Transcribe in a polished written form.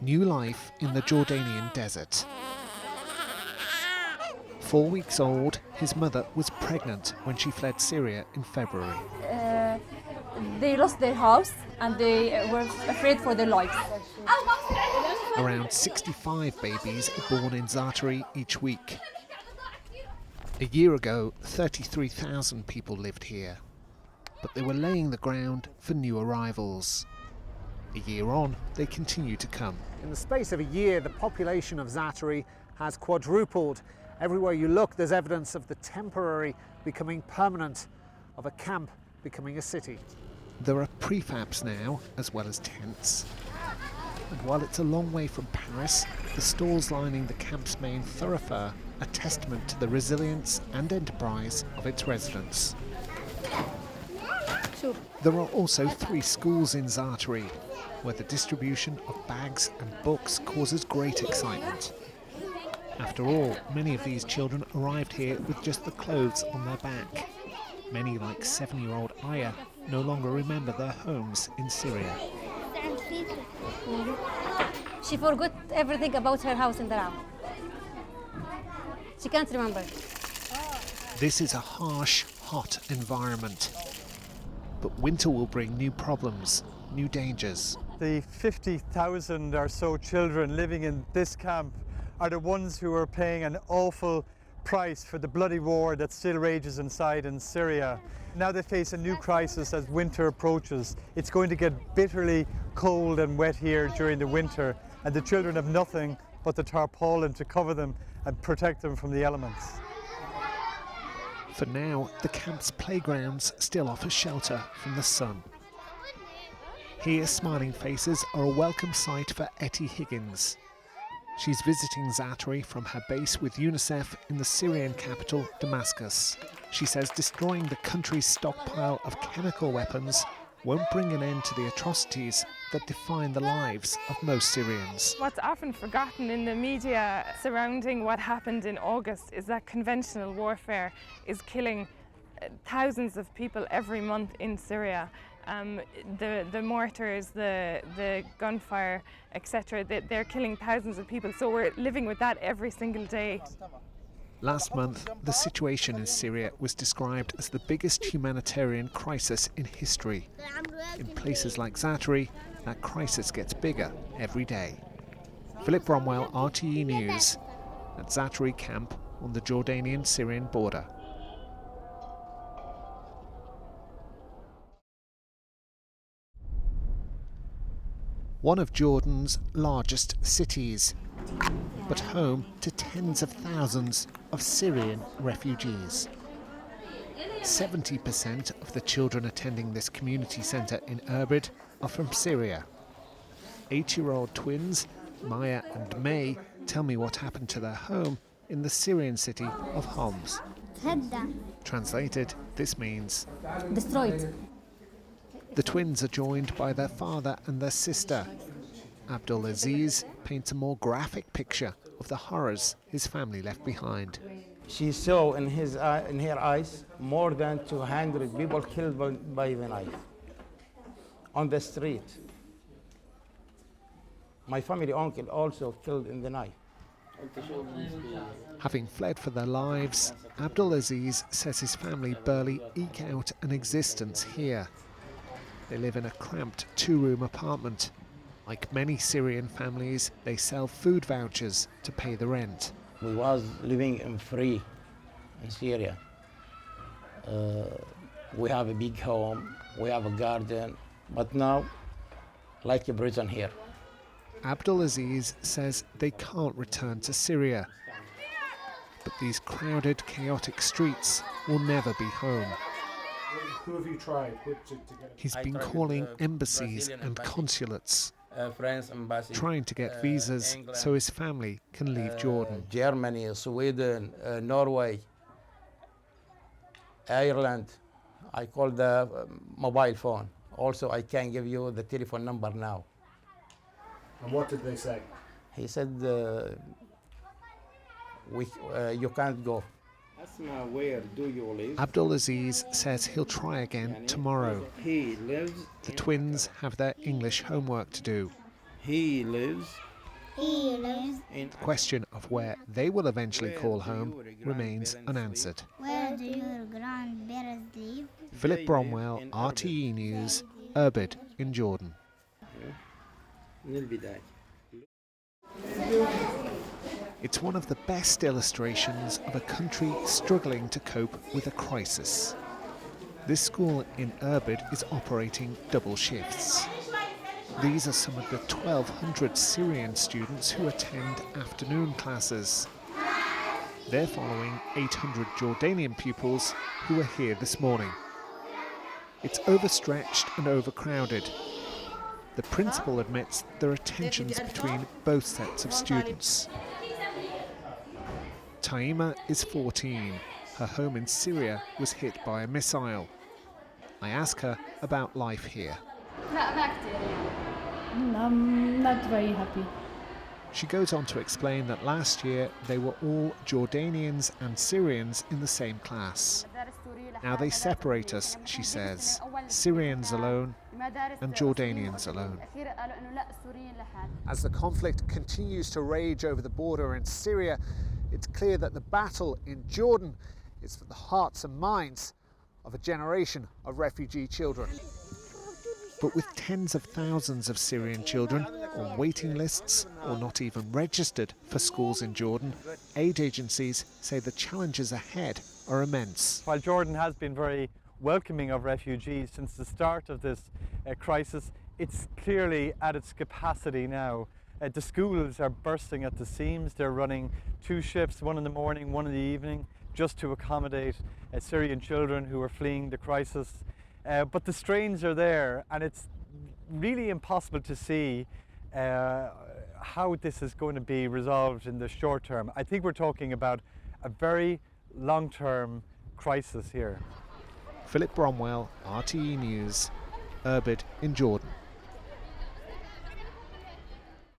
New life in the Jordanian desert. 4 weeks old, his mother was pregnant when she fled Syria in February. They lost their house and they were afraid for their lives. Around 65 babies are born in Zaatari each week. A year ago, 33,000 people lived here, but they were laying the ground for new arrivals. A year on, they continue to come. In the space of a year, the population of Zaatari has quadrupled. Everywhere you look, there's evidence of the temporary becoming permanent, of a camp becoming a city. There are prefabs now, as well as tents. And while it's a long way from Paris, the stalls lining the camp's main thoroughfare are testament to the resilience and enterprise of its residents. There are also 3 schools in Zaatari, where the distribution of bags and books causes great excitement. After all, many of these children arrived here with just the clothes on their back. Many, like 7-year-old Aya, no longer remember their homes in Syria. She forgot everything about her house in Daraa. She can't remember. This is a harsh, hot environment. But winter will bring new problems, new dangers. The 50,000 or so children living in this camp are the ones who are paying an awful price for the bloody war that still rages inside in Syria. Now they face a new crisis as winter approaches. It's going to get bitterly cold and wet here during the winter, and the children have nothing but the tarpaulin to cover them and protect them from the elements. For now, the camp's playgrounds still offer shelter from the sun. Here, smiling faces are a welcome sight for Etty Higgins. She's visiting Zaatari from her base with UNICEF in the Syrian capital, Damascus. She says destroying the country's stockpile of chemical weapons won't bring an end to the atrocities that define the lives of most Syrians. What's often forgotten in the media surrounding what happened in August is that conventional warfare is killing thousands of people every month in Syria. The mortars, the gunfire, etc., they're killing thousands of people, so we're living with that every single day. Last month, the situation in Syria was described as the biggest humanitarian crisis in history. In places like Zaatari, that crisis gets bigger every day. Philip Bromwell, RTE News, at Zaatari camp on the Jordanian-Syrian border. One of Jordan's largest cities, but home to tens of thousands of Syrian refugees. 70% of the children attending this community centre in Irbid are from Syria. 8-year-old twins, Maya and May, tell me what happened to their home in the Syrian city of Homs. Translated, this means Destroyed. the twins are joined by their father and their sister. Abdul Aziz paints a more graphic picture of the horrors his family left behind. She saw in her eyes more than 200 people killed by the knife on the street. My family uncle also killed in the knife. Having fled for their lives, Abdul Aziz says his family barely eke out an existence here. They live in a cramped 2-room apartment. Like many Syrian families, they sell food vouchers to pay the rent. We was living in free in Syria. We have a big home, we have a garden, but now, like a prison here. Abdul Aziz says they can't return to Syria. But these crowded, chaotic streets will never be home. Who have you tried to get? He's been calling embassies and consulates, France embassy, trying to get visas so his family can leave Jordan. Germany, Sweden, Norway, Ireland. I called the mobile phone. Also, I can give you the telephone number now. And what did they say? He said, you can't go. Where do you live? Abdul Aziz says he'll try again tomorrow. He lives. The twins have their English homework to do. He lives He lives. The question of where they will eventually call home remains unanswered. Where do your grandparents live? Philip Bromwell, RTE News, Irbid in Jordan. It's one of the best illustrations of a country struggling to cope with a crisis. This school in Irbid is operating double shifts. These are some of the 1,200 Syrian students who attend afternoon classes. They're following 800 Jordanian pupils who were here this morning. It's overstretched and overcrowded. The principal admits there are tensions between both sets of students. Taima is 14. Her home in Syria was hit by a missile. I ask her about life here. I'm not very happy. She goes on to explain that last year they were all Jordanians and Syrians in the same class. Now they separate us, she says, Syrians alone and Jordanians alone. As the conflict continues to rage over the border in Syria, it's clear that the battle in Jordan is for the hearts and minds of a generation of refugee children. But with tens of thousands of Syrian children on waiting lists or not even registered for schools in Jordan, aid agencies say the challenges ahead are immense. While Jordan has been very welcoming of refugees since the start of this crisis, it's clearly at its capacity now. The schools are bursting at the seams. They're running 2 shifts, one in the morning, one in the evening, just to accommodate Syrian children who are fleeing the crisis. But the strains are there, and it's really impossible to see how this is going to be resolved in the short term. I think we're talking about a very long-term crisis here. Philip Bromwell, RTE News, Irbid in Jordan.